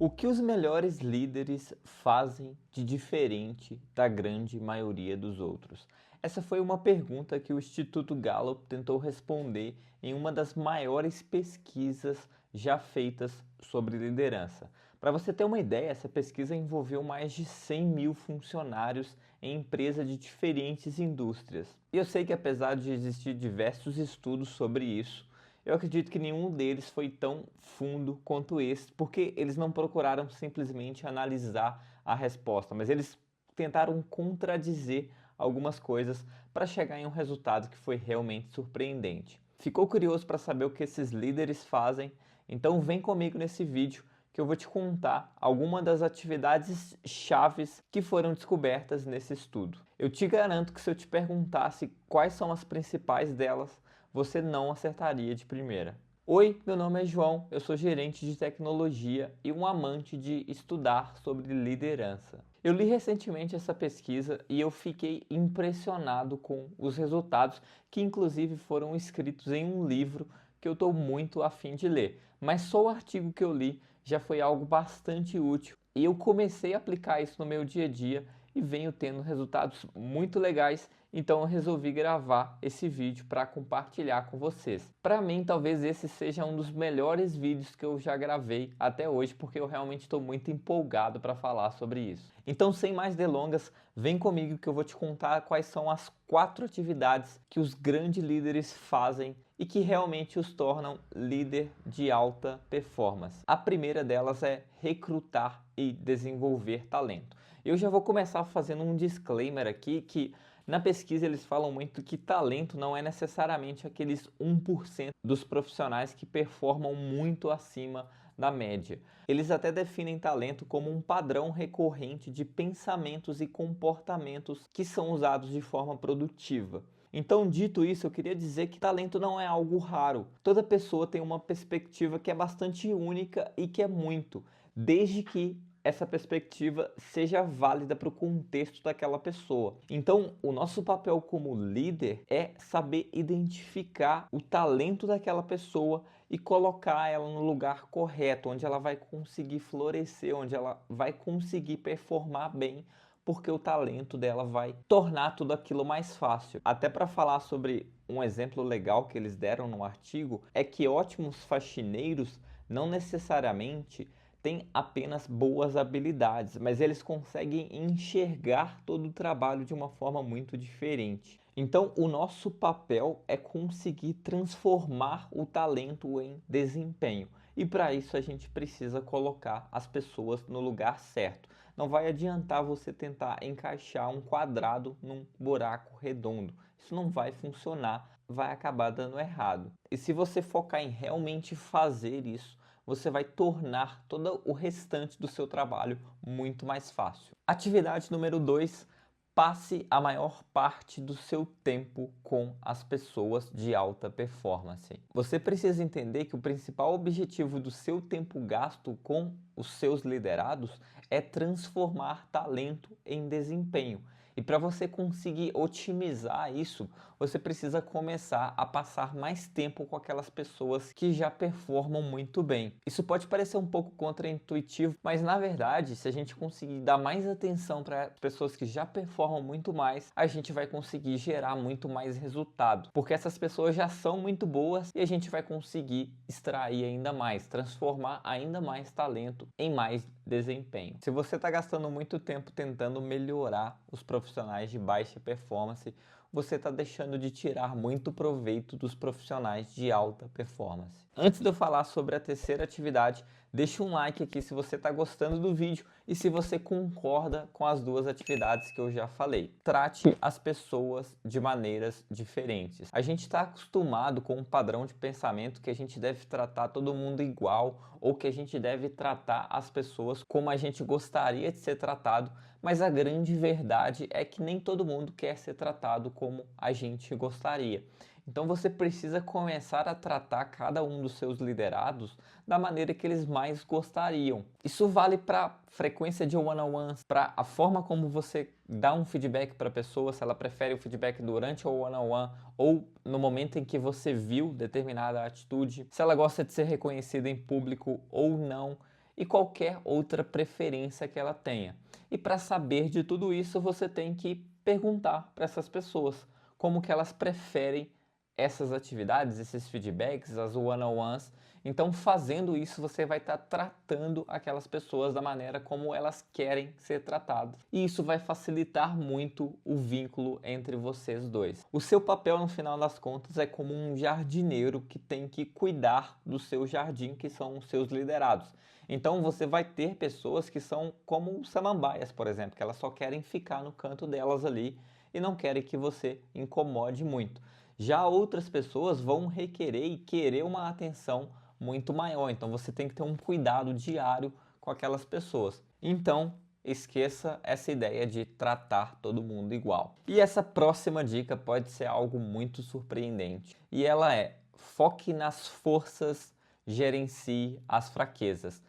O que os melhores líderes fazem de diferente da grande maioria dos outros? Essa foi uma pergunta que o Instituto Gallup tentou responder em uma das maiores pesquisas já feitas sobre liderança. Para você ter uma ideia, essa pesquisa envolveu mais de 100 mil funcionários em empresas de diferentes indústrias. E eu sei que apesar de existir diversos estudos sobre isso, eu acredito que nenhum deles foi tão fundo quanto esse, porque eles não procuraram simplesmente analisar a resposta, mas eles tentaram contradizer algumas coisas para chegar em um resultado que foi realmente surpreendente. Ficou curioso para saber o que esses líderes fazem? Então vem comigo nesse vídeo que eu vou te contar algumas das atividades chaves que foram descobertas nesse estudo. Eu te garanto que se eu te perguntasse quais são as principais delas, você não acertaria de primeira. Oi, meu nome é João, eu sou gerente de tecnologia e um amante de estudar sobre liderança. Eu li recentemente essa pesquisa e eu fiquei impressionado com os resultados, que inclusive foram escritos em um livro que eu estou muito afim de ler. Mas só o artigo que eu li já foi algo bastante útil e eu comecei a aplicar isso no meu dia a dia e venho tendo resultados muito legais, então eu resolvi gravar esse vídeo para compartilhar com vocês. Para mim, talvez esse seja um dos melhores vídeos que eu já gravei até hoje, porque eu realmente estou muito empolgado para falar sobre isso. Então, sem mais delongas, vem comigo que eu vou te contar quais são as 4 atividades que os grandes líderes fazem e que realmente os tornam líder de alta performance. A primeira delas é recrutar e desenvolver talento. Eu já vou começar fazendo um disclaimer aqui que na pesquisa eles falam muito que talento não é necessariamente aqueles 1% dos profissionais que performam muito acima da média. Eles até definem talento como um padrão recorrente de pensamentos e comportamentos que são usados de forma produtiva. Então, dito isso, eu queria dizer que talento não é algo raro. Toda pessoa tem uma perspectiva que é bastante única e que é muito, desde que essa perspectiva seja válida para o contexto daquela pessoa. Então, o nosso papel como líder é saber identificar o talento daquela pessoa e colocar ela no lugar correto, onde ela vai conseguir florescer, onde ela vai conseguir performar bem, porque o talento dela vai tornar tudo aquilo mais fácil. Até para falar sobre um exemplo legal que eles deram no artigo, é que ótimos faxineiros não necessariamente têm apenas boas habilidades, mas eles conseguem enxergar todo o trabalho de uma forma muito diferente. Então, o nosso papel é conseguir transformar o talento em desempenho. E para isso a gente precisa colocar as pessoas no lugar certo. Não vai adiantar você tentar encaixar um quadrado num buraco redondo. Isso não vai funcionar, vai acabar dando errado. E se você focar em realmente fazer isso, você vai tornar todo o restante do seu trabalho muito mais fácil. Atividade número 2. Passe a maior parte do seu tempo com as pessoas de alta performance. Você precisa entender que o principal objetivo do seu tempo gasto com os seus liderados é transformar talento em desempenho. E para você conseguir otimizar isso, você precisa começar a passar mais tempo com aquelas pessoas que já performam muito bem. Isso pode parecer um pouco contraintuitivo, mas na verdade, se a gente conseguir dar mais atenção para pessoas que já performam muito mais, a gente vai conseguir gerar muito mais resultado, porque essas pessoas já são muito boas e a gente vai conseguir extrair ainda mais, transformar ainda mais talento em mais desempenho. Se você está gastando muito tempo tentando melhorar os profissionais de baixa performance, você está deixando de tirar muito proveito dos profissionais de alta performance. Antes de eu falar sobre a terceira atividade, deixa um like aqui se você está gostando do vídeo e se você concorda com as duas atividades que eu já falei. Trate as pessoas de maneiras diferentes. A gente está acostumado com um padrão de pensamento que a gente deve tratar todo mundo igual ou que a gente deve tratar as pessoas como a gente gostaria de ser tratado, mas a grande verdade é que nem todo mundo quer ser tratado como a gente gostaria. Então você precisa começar a tratar cada um dos seus liderados da maneira que eles mais gostariam. Isso vale para frequência de one-on-ones, para a forma como você dá um feedback para a pessoa, se ela prefere o feedback durante o one-on-one ou no momento em que você viu determinada atitude, se ela gosta de ser reconhecida em público ou não. e qualquer outra preferência que ela tenha. E para saber de tudo isso, você tem que perguntar para essas pessoas como que elas preferem essas atividades, esses feedbacks, as one-on-ones. Então, fazendo isso, você vai estar tratando aquelas pessoas da maneira como elas querem ser tratadas. E isso vai facilitar muito o vínculo entre vocês dois. O seu papel, no final das contas, é como um jardineiro que tem que cuidar do seu jardim, que são os seus liderados. Então, você vai ter pessoas que são como samambaias, por exemplo, que elas só querem ficar no canto delas ali e não querem que você incomode muito. Já outras pessoas vão requerer e querer uma atenção muito maior, então você tem que ter um cuidado diário com aquelas pessoas. Então, esqueça essa ideia de tratar todo mundo igual. E essa próxima dica pode ser algo muito surpreendente. E ela é: foque nas forças, gerencie as fraquezas.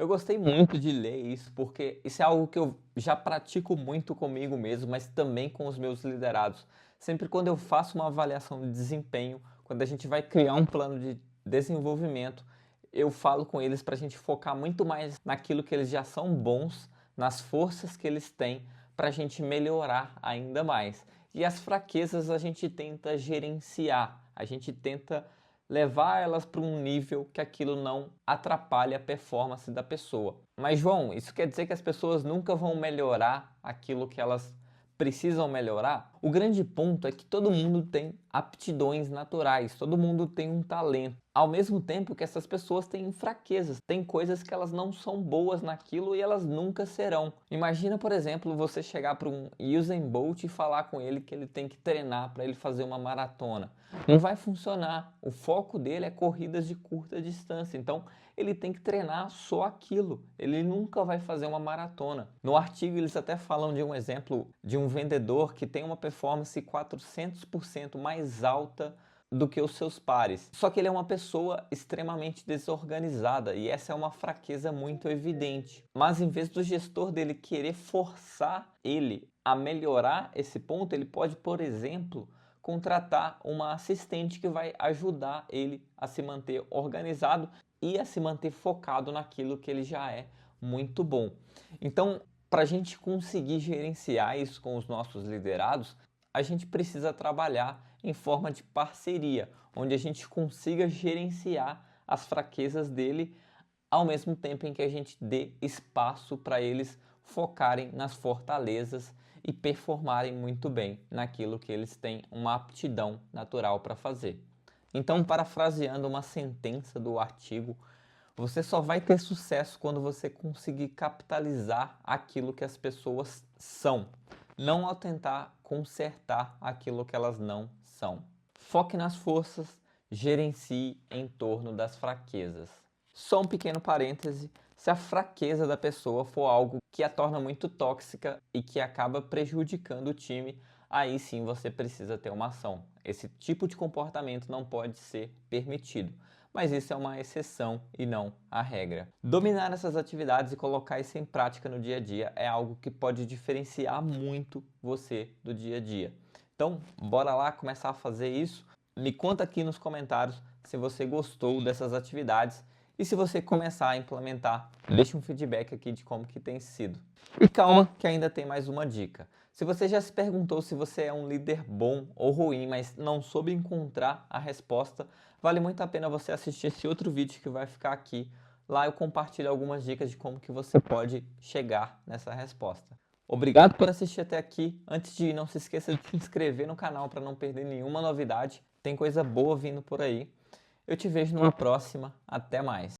Eu gostei muito de ler isso porque isso é algo que eu já pratico muito comigo mesmo, mas também com os meus liderados. Sempre quando eu faço uma avaliação de desempenho, quando a gente vai criar um plano de desenvolvimento, eu falo com eles para a gente focar muito mais naquilo que eles já são bons, nas forças que eles têm, para a gente melhorar ainda mais. E as fraquezas a gente tenta gerenciar, a gente tenta levar elas para um nível que aquilo não atrapalhe a performance da pessoa. Mas, João, isso quer dizer que as pessoas nunca vão melhorar aquilo que elas precisam melhorar? O grande ponto é que todo mundo tem aptidões naturais, todo mundo tem um talento. Ao mesmo tempo que essas pessoas têm fraquezas, tem coisas que elas não são boas naquilo e elas nunca serão. Imagina, por exemplo, você chegar para um Usain Bolt e falar com ele que ele tem que treinar para ele fazer uma maratona. Não vai funcionar. O foco dele é corridas de curta distância, então ele tem que treinar só aquilo. Ele nunca vai fazer uma maratona. No artigo eles até falam de um exemplo de um vendedor que tem uma performance 400% mais alta do que os seus pares. Só que ele é uma pessoa extremamente desorganizada e essa é uma fraqueza muito evidente. Mas em vez do gestor dele querer forçar ele a melhorar esse ponto, ele pode, por exemplo, contratar uma assistente que vai ajudar ele a se manter organizado e a se manter focado naquilo que ele já é muito bom. Então, para a gente conseguir gerenciar isso com os nossos liderados, a gente precisa trabalhar em forma de parceria, onde a gente consiga gerenciar as fraquezas dele, ao mesmo tempo em que a gente dê espaço para eles focarem nas fortalezas e performarem muito bem naquilo que eles têm uma aptidão natural para fazer. Então, parafraseando uma sentença do artigo, você só vai ter sucesso quando você conseguir capitalizar aquilo que as pessoas são, não ao tentar consertar aquilo que elas não são. Foque nas forças, gerencie em torno das fraquezas. Só um pequeno parêntese: se a fraqueza da pessoa for algo que a torna muito tóxica e que acaba prejudicando o time, aí sim você precisa ter uma ação. Esse tipo de comportamento não pode ser permitido. Mas isso é uma exceção e não a regra. Dominar essas atividades e colocar isso em prática no dia a dia é algo que pode diferenciar muito você do dia a dia. Então, bora lá começar a fazer isso? Me conta aqui nos comentários se você gostou dessas atividades e se você começar a implementar, deixa um feedback aqui de como que tem sido. E calma que ainda tem mais uma dica. Se você já se perguntou se você é um líder bom ou ruim, mas não soube encontrar a resposta, vale muito a pena você assistir esse outro vídeo que vai ficar aqui. Lá eu compartilho algumas dicas de como que você pode chegar nessa resposta. Obrigado por assistir até aqui. Antes de ir, não se esqueça de se inscrever no canal para não perder nenhuma novidade. Tem coisa boa vindo por aí. Eu te vejo numa próxima. Até mais.